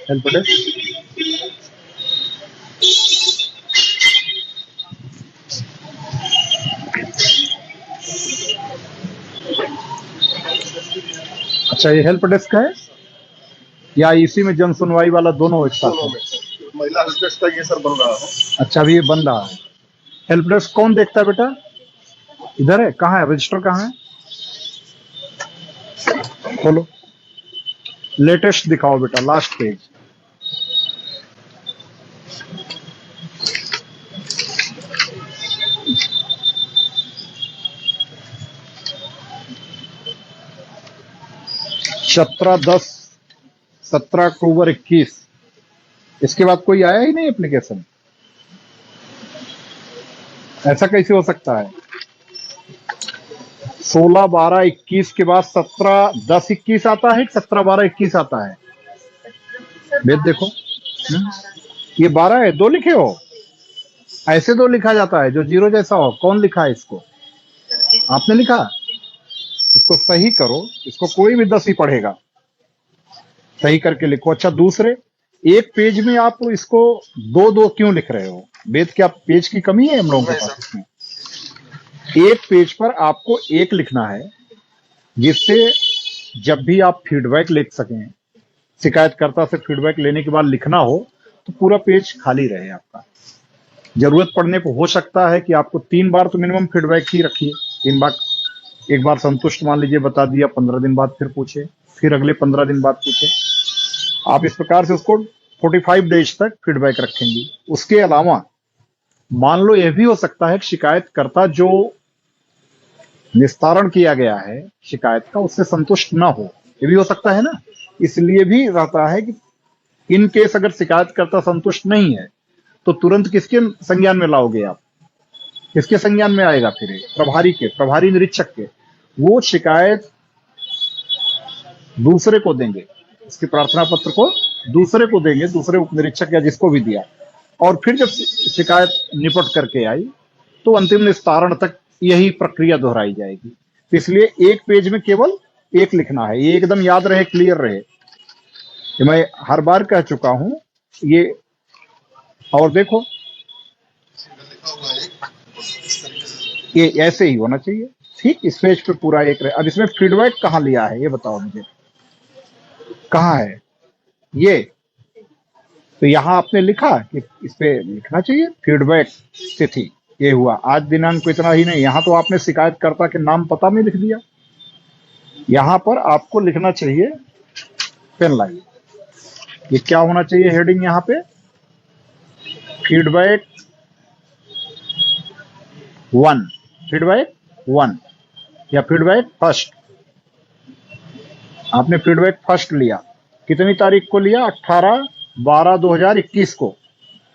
Help desk. अच्छा, ये help desk है या इसी में जन सुनवाई वाला दोनों एक साथ है? महिला हेल्प डेस्क का ये सर बन रहा है। अच्छा, अभी ये बन रहा है। हेल्प डेस्क कौन देखता है बेटा? इधर है, कहाँ है रजिस्टर, कहाँ है? खोलो, लेटेस्ट दिखाओ बेटा, लास्ट पेज। सत्रह 17 अक्टूबर 21। इसके बाद कोई आया ही नहीं एप्लीकेशन। ऐसा कैसे हो सकता है? 16/12/21 के बाद 17/10/21 आता है, 17/12/21 आता है। वेद देखो। ये 12 है, 2 लिखे हो। ऐसे 2 लिखा जाता है जो जीरो जैसा हो। कौन लिखा है इसको? आपने लिखा। इसको सही करो, इसको कोई भी 10 ही पढ़ेगा। सही करके लिखो। अच्छा, दूसरे एक पेज में आप इसको 2-2 क्यों लिख रहे हो? वेद, क्या पेज की कमी है हम लोगों के पास इसमें? एक पेज पर आपको एक लिखना है, जिससे जब भी आप फीडबैक लिख सकें, शिकायतकर्ता से फीडबैक लेने के बाद लिखना हो तो पूरा पेज खाली रहे आपका। जरूरत पड़ने पर हो सकता है कि आपको 3 बार तो मिनिमम फीडबैक ही रखिए। 3 बार, एक बार संतुष्ट मान लीजिए बता दिया, 15 दिन बाद फिर पूछे, फिर अगले 15 दिन बाद पूछे। आप इस प्रकार से उसको 45 डेज तक फीडबैक रखेंगे। उसके अलावा मान लो यह भी हो सकता है कि शिकायतकर्ता जो निस्तारण किया गया है शिकायत का, उससे संतुष्ट ना हो। ये भी हो सकता है ना। इसलिए भी रहता है कि इन केस अगर शिकायतकर्ता संतुष्ट नहीं है तो तुरंत किसके संज्ञान में लाओगे आप? किसके संज्ञान में आएगा फिर? प्रभारी के, प्रभारी निरीक्षक के। वो शिकायत दूसरे को देंगे, इसके प्रार्थना पत्र को दूसरे को देंगे, दूसरे उप निरीक्षक या जिसको भी दिया। और फिर जब शिकायत निपट करके आई तो अंतिम निस्तारण तक यही प्रक्रिया दोहराई जाएगी। इसलिए एक पेज में केवल एक लिखना है। ये एकदम याद रहे, क्लियर रहे। ये मैं हर बार कह चुका हूं ये। और देखो, ये ऐसे ही होना चाहिए। ठीक, इस पेज पे पूरा एक रहे। अब इसमें फीडबैक कहाँ लिया है ये बताओ मुझे, कहाँ है ये? तो यहां आपने लिखा कि इस पे लिखना चाहिए फीडबैक तिथि ये हुआ, आज दिनांक को इतना ही नहीं। यहां तो आपने शिकायतकर्ता के नाम पता में लिख दिया। यहां पर आपको लिखना चाहिए, पेन लाइए, ये क्या होना चाहिए हेडिंग यहां पे? फीडबैक 1, फीडबैक 1 या फीडबैक फर्स्ट। आपने फीडबैक फर्स्ट लिया, कितनी तारीख को लिया? 18/12/2021 को।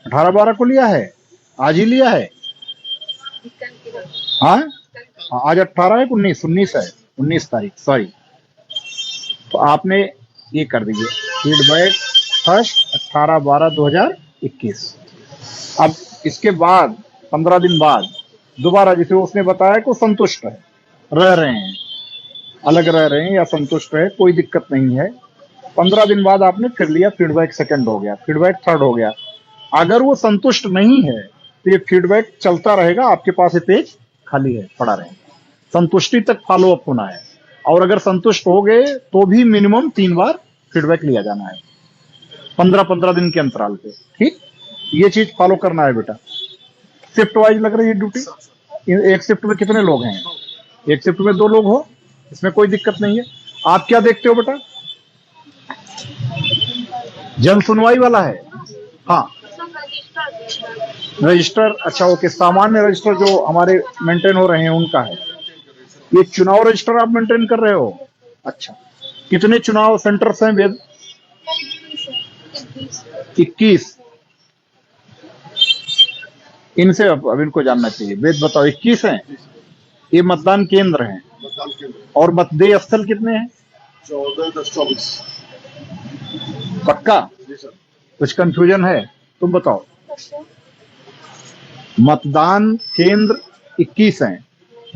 18/12 को लिया है, आज ही लिया है। हाँ, आज 18 है, 19 है, 19 तारीख, सॉरी। तो आपने ये कर दीजिए, फीडबैक फर्स्ट 18/12/2021। अब इसके बाद 15 दिन बाद दोबारा, जिसे उसने बताया कि वो संतुष्ट है, रह रहे हैं, अलग रह रहे हैं या संतुष्ट है, कोई दिक्कत नहीं है। 15 दिन बाद आपने फिर लिया, फीडबैक सेकंड हो गया, फीडबैक थर्ड हो गया। अगर वो संतुष्ट नहीं है तो ये फीडबैक चलता रहेगा, आपके पास ये पेज खाली है, पड़ा रहेगा। संतुष्टि तक फॉलो अप होना है। और अगर संतुष्ट हो गए तो भी मिनिमम 3 बार फीडबैक लिया जाना है, 15-15 दिन के अंतराल पे। ठीक, ये चीज फॉलो करना है बेटा। शिफ्ट वाइज लग रही है ड्यूटी। एक शिफ्ट में कितने लोग हैं? एक शिफ्ट में 2 लोग हो, इसमें कोई दिक्कत नहीं है। आप क्या देखते हो बेटा? जन सुनवाई वाला है। हाँ, रजिस्टर, अच्छा ओके, सामान्य रजिस्टर जो हमारे मेंटेन हो रहे हैं उनका है। ये चुनाव रजिस्टर आप मेंटेन कर रहे हो? अच्छा, कितने चुनाव सेंटर्स हैं वेद? 21। इनसे अब इनको जानना चाहिए। वेद बताओ, 21 हैं? ये मतदान केंद्र हैं। और मतदेय स्थल कितने हैं? 14-10-24। पक्का? कुछ कंफ्यूजन है? तुम बताओ। मतदान केंद्र 21 हैं,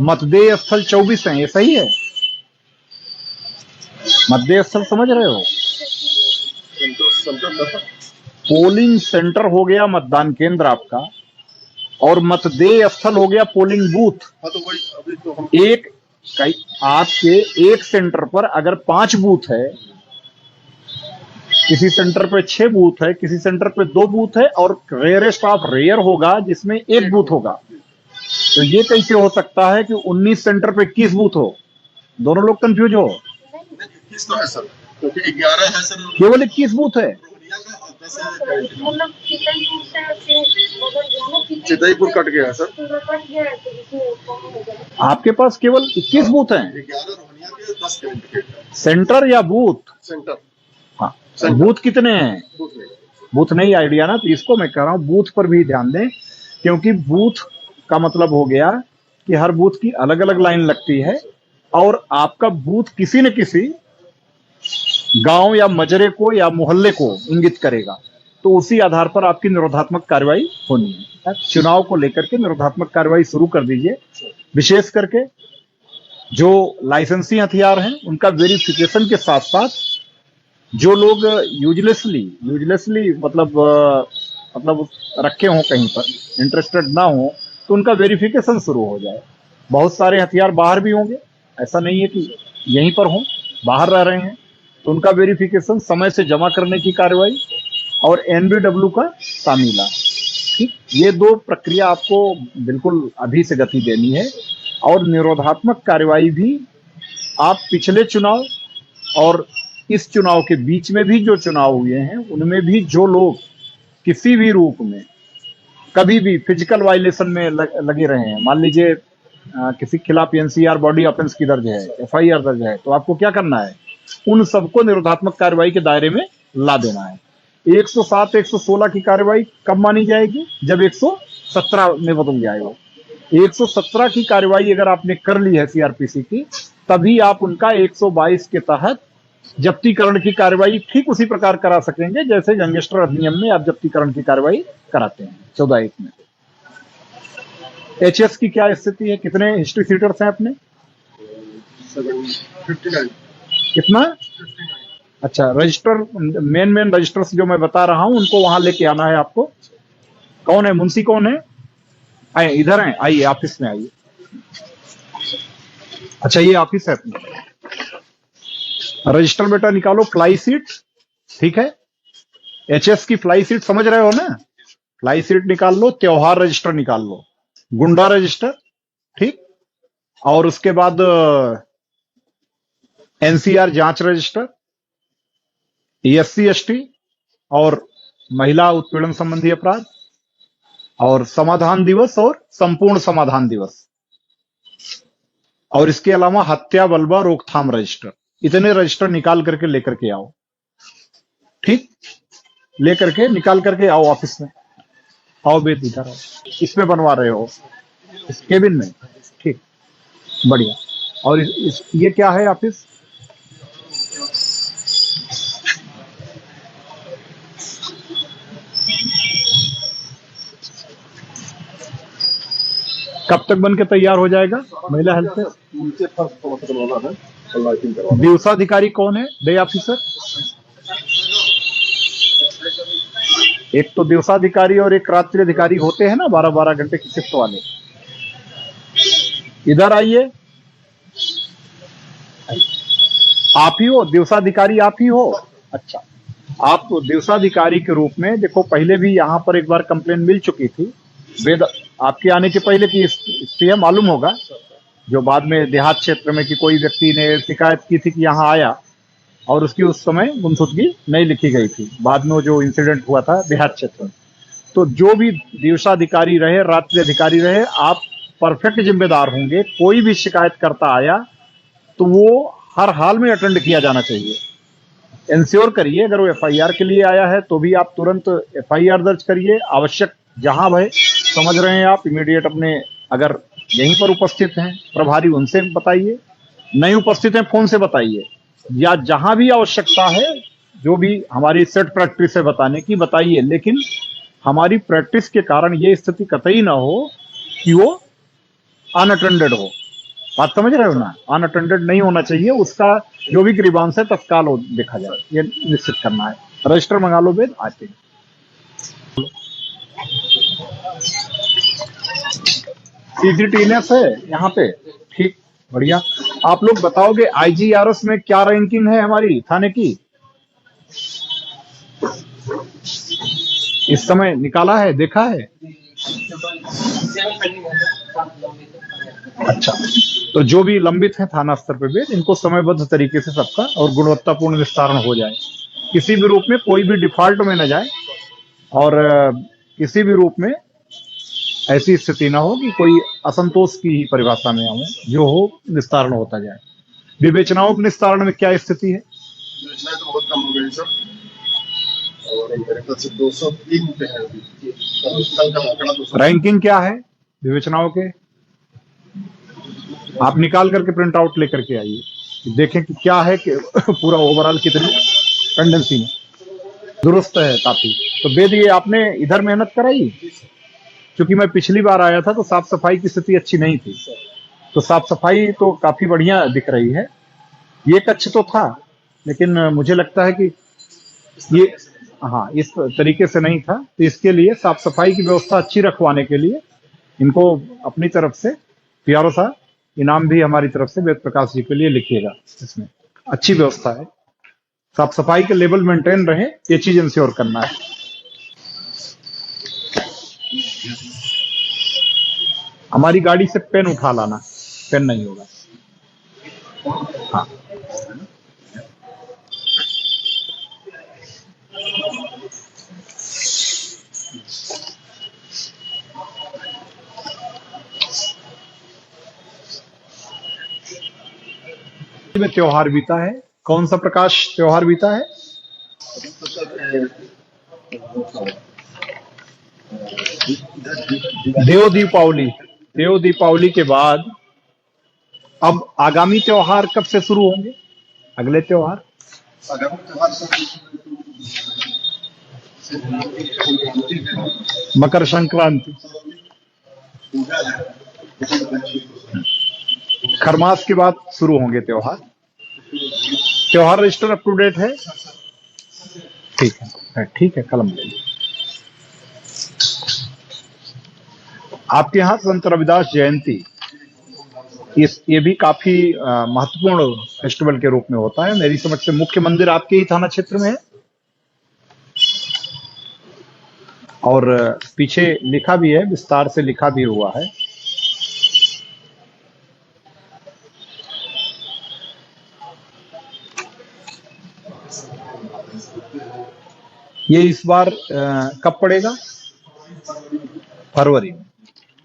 मतदेय स्थल 24 हैं, ये सही है? मतदेय स्थल समझ रहे हो? सेंटर दस। पोलिंग सेंटर हो गया मतदान केंद्र आपका, और मतदेय स्थल हो गया पोलिंग बूथ। हाँ तो वही अभी तो हम एक कई आपके एक सेंटर पर अगर 5 बूथ है, किसी सेंटर पे 6 बूथ है, किसी सेंटर पे 2 बूथ है, और रेयरेस्ट ऑफ रेयर होगा जिसमें 1 बूथ होगा, तो ये कैसे हो सकता है कि 19 सेंटर पे 21 बूथ हो? दोनों लोग कंफ्यूज हो। 21 तो है सर, क्योंकि 11 है सर केवल 21 बूथ है। रोहनिया का और 10 है चितईपुर कट गया है सर। आपके पास केवल 21 बूथ हैं, 11 रोहनिया के, 10 कैंडिडेट है। सेंटर या बूथ? सेंटर हाँ, सेंटर। बूथ कितने हैं? बूथ में बूथ नहीं आइडिया ना, तो इसको मैं कह रहा हूं बूथ पर भी ध्यान दें, क्योंकि बूथ का मतलब हो गया कि हर बूथ की अलग अलग लाइन लगती है, और आपका बूथ किसी न किसी गांव या मजरे को या मोहल्ले को इंगित करेगा, तो उसी आधार पर आपकी निरोधात्मक कार्रवाई होनी है। चुनाव को लेकर के निरोधात्मक कार्रवाई शुरू कर दीजिए। विशेष करके जो लाइसेंसी हथियार हैं उनका वेरिफिकेशन के साथ साथ, जो लोग यूजलेसली मतलब रखे हों कहीं पर, इंटरेस्टेड ना हो, तो उनका वेरिफिकेशन शुरू हो जाए। बहुत सारे हथियार बाहर भी होंगे, ऐसा नहीं है कि यहीं पर हों, बाहर रह रहे हैं, तो उनका वेरिफिकेशन, समय से जमा करने की कार्रवाई, और एनबीडब्ल्यू का तामीला। ठीक, ये 2 प्रक्रिया आपको बिल्कुल अभी से गति देनी है। और निरोधात्मक कार्रवाई भी आप पिछले चुनाव और इस चुनाव के बीच में भी जो चुनाव हुए हैं उनमें भी जो लोग किसी भी रूप में कभी भी फिजिकल वायलेशन में लगे रहे हैं, मान लीजिए किसी के खिलाफ एनसीआर बॉडी ऑफेंस की दर्ज है, एफआईआर दर्ज है, तो आपको क्या करना है? उन सबको निरोधात्मक कार्रवाई के दायरे में ला देना है। 107, 116 की कार्रवाई कब मानी जाएगी? जब 117 में बदल जाएगा। 117 की कार्रवाई अगर आपने कर ली है सीआरपीसी की, तभी आप उनका 122 के तहत जब्तीकरण की कार्रवाई ठीक उसी प्रकार करा सकेंगे जैसे गैंगस्टर अधिनियम में आप जब्तीकरण की कार्रवाई कराते हैं 14(1) में। एचएस की क्या स्थिति है? कितने हिस्ट्री सीटर्स हैं अपने? 59। कितना? अच्छा, रजिस्टर, मेन रजिस्टर्स जो मैं बता रहा हूं उनको वहां लेके आना है आपको। कौन है मुंशी? कौन है? आइए, इधर हैं, आइए ऑफिस में आइए। अच्छा, ये ऑफिस है अपनी। रजिस्टर बेटा निकालो, फ्लाई सीट, ठीक है? एचएस की फ्लाई सीट समझ रहे हो ना? फ्लाई सीट निकाल लो, त्योहार रजिस्टर निकाल लो, गुंडा रजिस्टर, ठीक, और उसके बाद एनसीआर जांच रजिस्टर, एससी एसटी और महिला उत्पीड़न संबंधी अपराध, और समाधान दिवस और संपूर्ण समाधान दिवस, और इसके अलावा हत्या बलवा रोकथाम रजिस्टर। इतने रजिस्टर निकाल करके लेकर के आओ, ठीक? लेकर के निकाल करके आओ ऑफिस में। आओ बेट, इधर आओ। इसमें बनवा रहे हो? इस केबिन में? ठीक, बढ़िया। और ये क्या है ऑफिस? कब तक बन के तैयार हो जाएगा? महिला हेल्थ से नीचे फर्स्ट फ्लोर पर बनवाना है और लाइटिंग करवाना है। दिवसाधिकारी कौन है? Day officer? एक तो दिवसाधिकारी और एक रात्रि अधिकारी होते हैं ना, 12-12 घंटे की शिफ्ट वाले। इधर आइए। आप ही हो दिवसाधिकारी? आप ही हो? अच्छा, आप दिवसाधिकारी के रूप में देखो, पहले भी यहाँ पर एक बार कंप्लेन मिल चुकी थी, वेद आपके आने के पहले की स्थिति है, मालूम होगा, जो बाद में देहात क्षेत्र में कि कोई व्यक्ति ने शिकायत की थी कि यहाँ आया और उसकी उस समय गुमशुदगी नहीं लिखी गई थी, बाद में जो इंसिडेंट हुआ था देहात क्षेत्र में। तो जो भी दिवसाधिकारी रहे, रात्रि अधिकारी रहे, आप परफेक्ट जिम्मेदार होंगे। कोई भी शिकायत करता आया तो वो हर हाल में अटेंड किया जाना चाहिए। इंश्योर करिए, अगर वो एफआईआर के लिए आया है तो भी आप तुरंत एफआईआर दर्ज करिए। आवश्यक जहां भय समझ रहे हैं आप, इमीडिएट अपने, अगर यहीं पर उपस्थित हैं प्रभारी, उनसे बताइए, नहीं उपस्थित हैं फोन से बताइए, या जहां भी आवश्यकता है, जो भी हमारी सेट प्रैक्टिस है बताने की, बताइए। लेकिन हमारी प्रैक्टिस के कारण ये स्थिति कतई ना हो कि वो अनअटेंडेड हो। बात समझ रहे हो ना? अनअटेंडेड नहीं होना चाहिए। उसका जो भी ग्रीवांस है तत्काल देखा जाए, ये निश्चित करना है। रजिस्टर मंगा लो वेद, आते हैं। सीजीटीएनएस है यहाँ पे, ठीक, बढ़िया। आप लोग बताओगे आईजीआरएस में क्या रैंकिंग है हमारी थाने की इस समय? निकाला है, देखा है? अच्छा, तो जो भी लंबित है थाना स्तर पे भी इनको समयबद्ध तरीके से सबका और गुणवत्तापूर्ण निस्तारण हो जाए, किसी भी रूप में कोई भी डिफॉल्ट में न जाए, और किसी भी रूप में ऐसी स्थिति ना हो कि कोई असंतोष की ही परिभाषा में आऊं, जो हो निस्तारण होता जाए। विवेचनाओं के निस्तारण में क्या स्थिति है? योजनाएं तो बहुत कम हो गई सर, और मेरे ख्याल से 203 पे है अभी। कल का आंकड़ा 200। रैंकिंग क्या है विवेचनाओं के? आप निकाल करके प्रिंट आउट लेकर के आइए, देखें कि क्या है कि पूरा ओवरऑल कितनी टेंडेंसी में दुरुस्त है काफी। तो वेद ये आपने इधर मेहनत कराई? क्योंकि मैं पिछली बार आया था तो साफ सफाई की स्थिति अच्छी नहीं थी, तो साफ सफाई तो काफी बढ़िया दिख रही है। ये कच्छ तो था, लेकिन मुझे लगता है कि ये, हाँ, इस तरीके से नहीं था, तो इसके लिए साफ सफाई की व्यवस्था अच्छी रखवाने के लिए इनको अपनी तरफ से पीआरओ साहब इनाम भी हमारी तरफ से वेद प्रकाश जी के लिए लिखिएगा। इसमें अच्छी व्यवस्था है, साफ सफाई के लेवल मेंटेन रहे, ये चीज इंश्योर करना है। हमारी गाड़ी से पेन उठा लाना, पेन नहीं होगा। हाँ, में त्योहार बीता है, कौन सा प्रकाश त्योहार बीता है? देव दीपावली। देव दीपावली के बाद अब आगामी त्योहार कब से शुरू होंगे? अगले त्योहार आगामी त्योहार सर मकर संक्रांति, पूजा है, खरमास के बाद शुरू होंगे त्योहार। त्योहार रजिस्टर अप टू डेट है? ठीक है, ठीक है, कलम ले लीजिए। आपके यहाँ संत रविदास जयंती, ये भी काफी महत्वपूर्ण फेस्टिवल के रूप में होता है। मेरी समझ से मुख्य मंदिर आपके ही थाना क्षेत्र में है, और पीछे लिखा भी है, विस्तार से लिखा भी हुआ है। ये इस बार कब पड़ेगा? फरवरी में।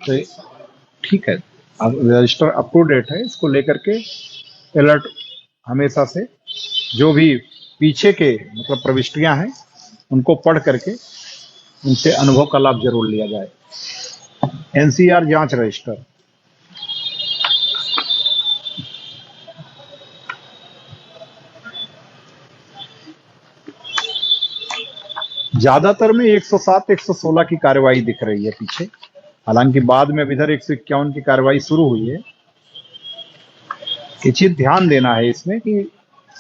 तो ठीक है, अब रजिस्टर अप टू डेट है, इसको लेकर के अलर्ट हमेशा से, जो भी पीछे के मतलब प्रविष्टियां हैं उनको पढ़ करके उनसे अनुभव का लाभ जरूर लिया जाए। एनसीआर जांच रजिस्टर, ज्यादातर में 107, 116 की कार्रवाई दिख रही है पीछे, हालांकि बाद में अब इधर 151 की कार्रवाई शुरू हुई है। ये चीज ध्यान देना है इसमें कि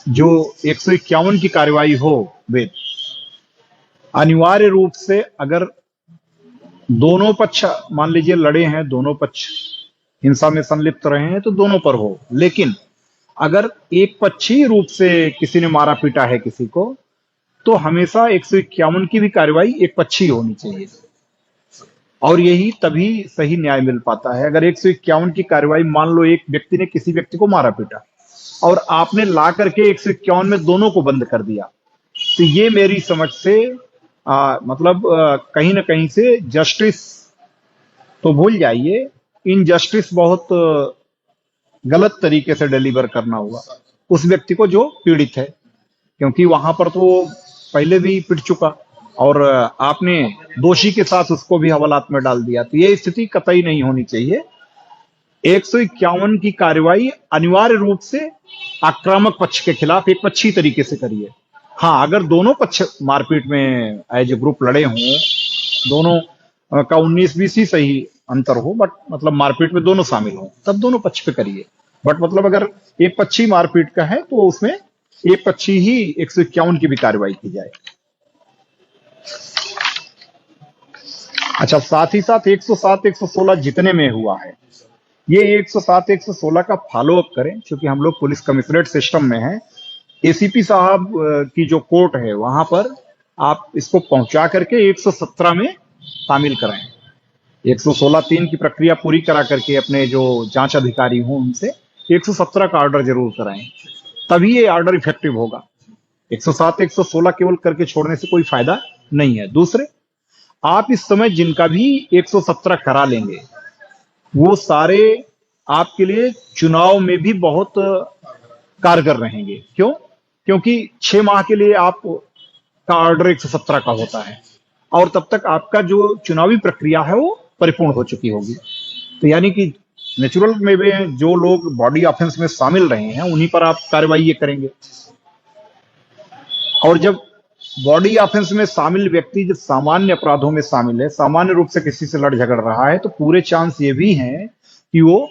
जो 151 की कार्रवाई हो, वे अनिवार्य रूप से अगर दोनों पक्ष मान लीजिए लड़े हैं, दोनों पक्ष हिंसा में संलिप्त रहे हैं, तो दोनों पर हो। लेकिन अगर एक पक्षीय रूप से किसी ने मारा पीटा है किसी को, तो हमेशा 151 की भी कार्रवाई एक पक्षीय होनी चाहिए, और यही तभी सही न्याय मिल पाता है। अगर 151 की कार्रवाई, मान लो एक व्यक्ति ने किसी व्यक्ति को मारा पीटा और आपने ला करके 151 में दोनों को बंद कर दिया, तो ये मेरी समझ से मतलब कहीं ना कहीं से जस्टिस तो भूल जाइए, इनजस्टिस बहुत गलत तरीके से डिलीवर करना हुआ उस व्यक्ति को जो पीड़ित है, क्योंकि वहां पर तो पहले भी पिट चुका और आपने दोषी के साथ उसको भी हवालात में डाल दिया। तो ये स्थिति कतई नहीं होनी चाहिए। 151 की कार्रवाई अनिवार्य रूप से आक्रामक पक्ष के खिलाफ एक पक्षी तरीके से करिए। हाँ, अगर दोनों पक्ष मारपीट में एज ए ग्रुप लड़े हों, दोनों का 19-20 ही सही अंतर हो, बट मतलब मारपीट में दोनों शामिल हों, तब दोनों पक्ष पे करिए। बट मतलब अगर एक पक्षी मारपीट का है तो उसमें एक पक्षी ही 151 की भी कार्रवाई की जाए। अच्छा, साथ ही साथ 107 116 जितने में हुआ है, ये 107 116 का फॉलो अप करें, क्योंकि हम लोग पुलिस कमिश्नरेट सिस्टम में हैं। एसीपी साहब की जो कोर्ट है वहां पर आप इसको पहुंचा करके 117 में शामिल कराएं। 116(3) की प्रक्रिया पूरी करा करके अपने जो जांच अधिकारी हों उनसे 117 का ऑर्डर जरूर कराएं, तभी ये ऑर्डर इफेक्टिव होगा। 107 116 केवल करके छोड़ने से कोई फायदा नहीं है। दूसरे, आप इस समय जिनका भी 117 करा लेंगे वो सारे आपके लिए चुनाव में भी बहुत कारगर रहेंगे। क्यों? क्योंकि 6 माह के लिए आप का ऑर्डर 117 का होता है और तब तक आपका जो चुनावी प्रक्रिया है वो परिपूर्ण हो चुकी होगी। तो यानी कि नेचुरल में भी जो लोग बॉडी ऑफेंस में शामिल रहे हैं उन्हीं पर आप कार्रवाई ये करेंगे। और जब बॉडी ऑफेंस में शामिल व्यक्ति जब सामान्य अपराधों में शामिल है, सामान्य रूप से किसी से लड़ झगड़ रहा है, तो पूरे चांस ये भी हैं कि वो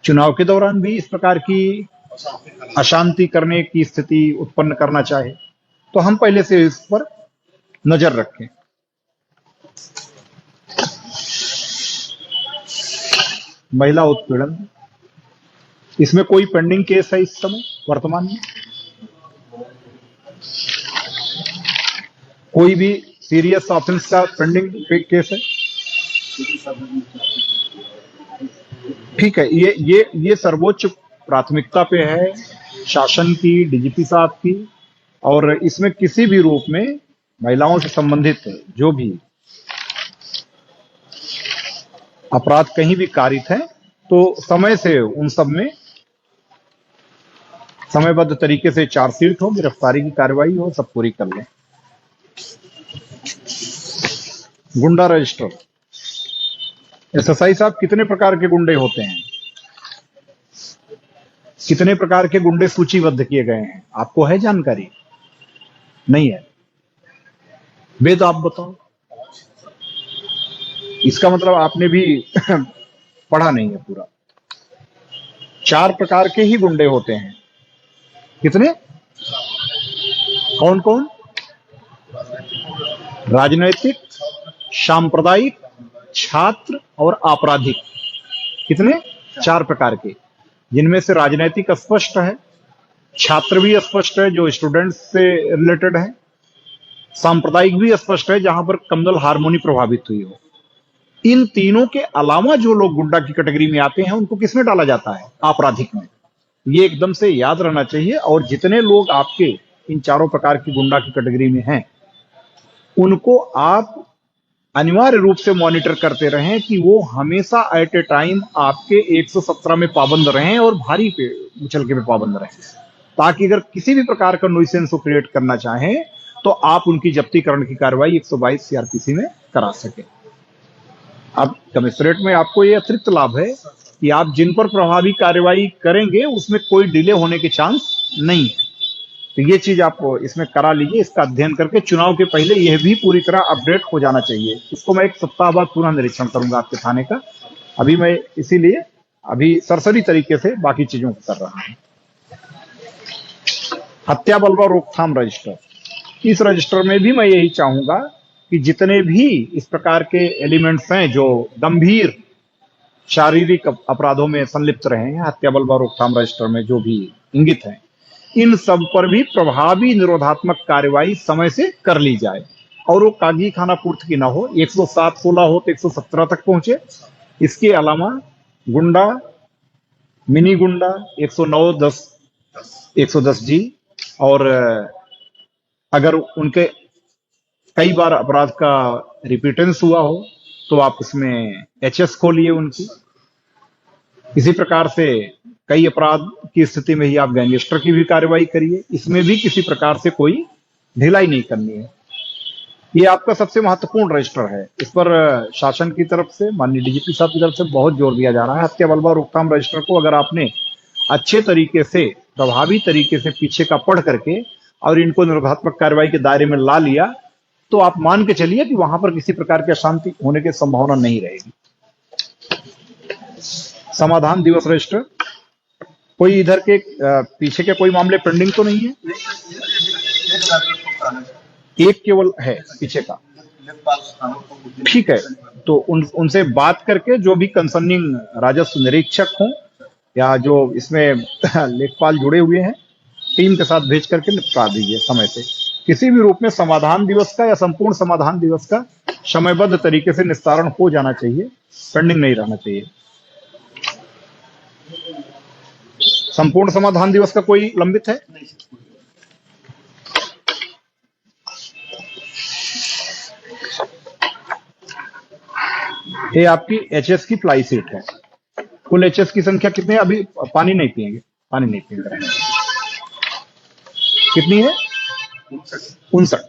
चुनाव के दौरान भी इस प्रकार की अशांति करने की स्थिति उत्पन्न करना चाहे। तो हम पहले से इस पर नजर रखें। महिला उत्पीड़न, इसमें कोई पेंडिंग केस है इस समय वर्तमान में? कोई भी सीरियस ऑफेंस का पेंडिंग केस है? ठीक है, ये सर्वोच्च प्राथमिकता पे है शासन की, डीजीपी साहब की, और इसमें किसी भी रूप में महिलाओं से संबंधित जो भी अपराध कहीं भी कारित है तो समय से उन सब में समयबद्ध तरीके से चार्जशीट हो, गिरफ्तारी की कार्रवाई हो, सब पूरी कर लें। गुंडा रजिस्टर, एसएसआई साहब, कितने प्रकार के गुंडे होते हैं? कितने प्रकार के गुंडे सूचीबद्ध किए गए हैं? आपको है जानकारी? नहीं है? वेद आप बताओ। इसका मतलब आपने भी पढ़ा नहीं है पूरा। 4 प्रकार के ही गुंडे होते हैं। कितने? कौन कौन? राजनैतिक, सांप्रदायिक, छात्र और आपराधिक। कितने? 4 प्रकार के, जिनमें से राजनैतिक स्पष्ट है, छात्र भी स्पष्ट है जो स्टूडेंट्स से रिलेटेड है, सांप्रदायिक भी स्पष्ट है जहां पर कम्युनल हार्मोनी प्रभावित हुई हो। इन तीनों के अलावा जो लोग गुंडा की कैटेगरी में आते हैं उनको किसमें डाला जाता है? आपराधिक में। ये एकदम से याद रहना चाहिए। और जितने लोग आपके इन चारों प्रकार की गुंडा की कैटेगरी में हैं उनको आप अनिवार्य रूप से मॉनिटर करते रहें कि वो हमेशा एट ए टाइम आपके 117 में पाबंद रहें और भारी पे मुचलके में पाबंद रहें, ताकि अगर किसी भी प्रकार का न्यूसेंस को क्रिएट करना चाहें तो आप उनकी जब्तीकरण की कार्रवाई 122 सीआरपीसी में करा सके। अब कमिश्नरेट में आपको ये अतिरिक्त लाभ है कि आप जिन पर प्रभावी कार्रवाई करेंगे उसमें कोई डिले होने के चांस नहीं है। तो ये चीज आप इसमें करा लीजिए। इसका अध्ययन करके चुनाव के पहले यह भी पूरी तरह अपडेट हो जाना चाहिए। इसको मैं 1 सप्ताह बाद पुनः निरीक्षण करूंगा आपके थाने का। अभी मैं इसीलिए अभी सरसरी तरीके से बाकी चीजों को कर रहा हूं। हत्या बलवा रोकथाम रजिस्टर, इस रजिस्टर में भी मैं यही चाहूंगा कि जितने भी इस प्रकार के एलिमेंट्स हैं जो गंभीर शारीरिक अपराधों में संलिप्त रहे हैं, हत्या बलवा रोकथाम रजिस्टर में जो भी इंगित हैं, इन सब पर भी प्रभावी निरोधात्मक कार्रवाई समय से कर ली जाए और वो कागजी खाना पूर्ति की ना हो। 107-16 हो तो 117 तक पहुंचे। इसके अलावा गुंडा, मिनी गुंडा 109-10 110 जी, और अगर उनके कई बार अपराध का रिपीटेंस हुआ हो तो आप उसमें एचएस खोलिए उनकी। इसी प्रकार से कई अपराध की स्थिति में ही आप गैंगस्टर की भी कार्रवाई करिए। इसमें भी किसी प्रकार से कोई ढिलाई नहीं करनी है। ये आपका सबसे महत्वपूर्ण रजिस्टर है। इस पर शासन की तरफ से, माननीय डीजीपी साहब की तरफ से बहुत जोर दिया जा रहा है। हत्या बलवा रोकथाम रजिस्टर को अगर आपने अच्छे तरीके से, प्रभावी तरीके से पीछे का पढ़ करके और इनको निरोधात्मक कार्रवाई के दायरे में ला लिया तो आप मान के चलिए कि वहां पर किसी प्रकार की अशांति होने की संभावना नहीं रहेगी। समाधान दिवस रजिस्टर, कोई इधर के पीछे के कोई मामले पेंडिंग तो नहीं है? एक केवल है पीछे का, ठीक है। तो उनसे बात करके जो भी कंसर्निंग राजस्व निरीक्षक हों या जो इसमें लेखपाल जुड़े हुए हैं, टीम के साथ भेज करके निपटा दीजिए समय से। किसी भी रूप में समाधान दिवस का या संपूर्ण समाधान दिवस का समयबद्ध तरीके से निस्तारण हो जाना चाहिए, पेंडिंग नहीं रहना चाहिए। संपूर्ण समाधान दिवस का कोई लंबित है? ये आपकी एचएस की फ्लाई सीट है। कुल एचएस की संख्या कितनी है? अभी पानी नहीं पिएंगे, पानी नहीं पिएंगे। कितनी है? 59।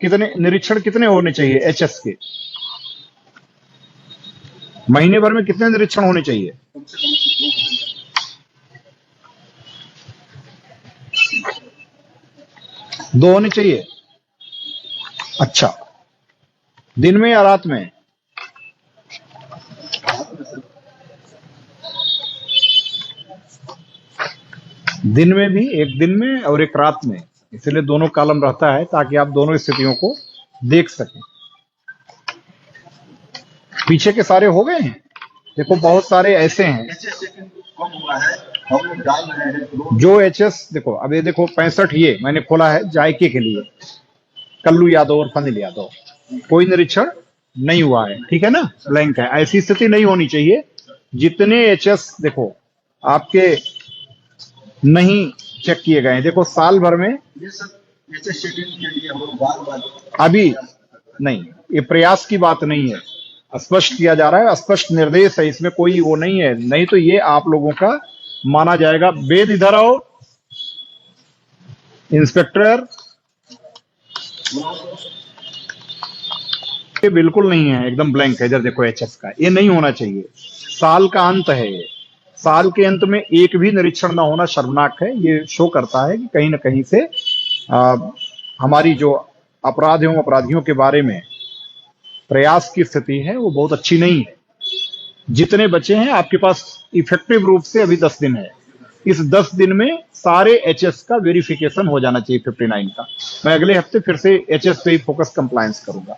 कितने निरीक्षण कितने होने चाहिए एचएस के? महीने भर में कितने निरीक्षण होने चाहिए? दो होने चाहिए। अच्छा, दिन में या रात में? दिन में भी, एक दिन में और एक रात में, इसलिए दोनों कॉलम रहता है ताकि आप दोनों स्थितियों को देख सकें। पीछे के सारे हो गए हैं? देखो बहुत सारे ऐसे हैं जो एचएस, देखो अब ये देखो 65 ये मैंने खोला है जायके के लिए, कल्लू यादव और फनिल यादव, कोई निरीक्षण नहीं हुआ है, ठीक है ना, ब्लैंक है। ऐसी स्थिति नहीं होनी चाहिए। जितने एचएस देखो आपके नहीं चेक किए गए हैं, देखो साल भर में अभी नहीं, ये प्रयास की बात नहीं है, स्पष्ट किया जा रहा है, स्पष्ट निर्देश है, इसमें कोई वो नहीं है, नहीं तो ये आप लोगों का माना जाएगा। वेद इधर आओ, इंस्पेक्टर, ये बिल्कुल नहीं है, एकदम ब्लैंक है। इधर देखो एचएस का, ये नहीं होना चाहिए। साल का अंत है, साल के अंत में एक भी निरीक्षण ना होना शर्मनाक है। ये शो करता है कि कहीं ना कहीं से हमारी जो अपराध एवं अपराधियों के बारे में प्रयास की स्थिति है वो बहुत अच्छी नहीं है। जितने बचे हैं आपके पास इफेक्टिव रूप से अभी 10 दिन है, इस 10 दिन में सारे एचएस का वेरिफिकेशन हो जाना चाहिए 59 का। मैं अगले हफ्ते फिर से एचएस पे ही फोकस कंप्लायंस करूंगा।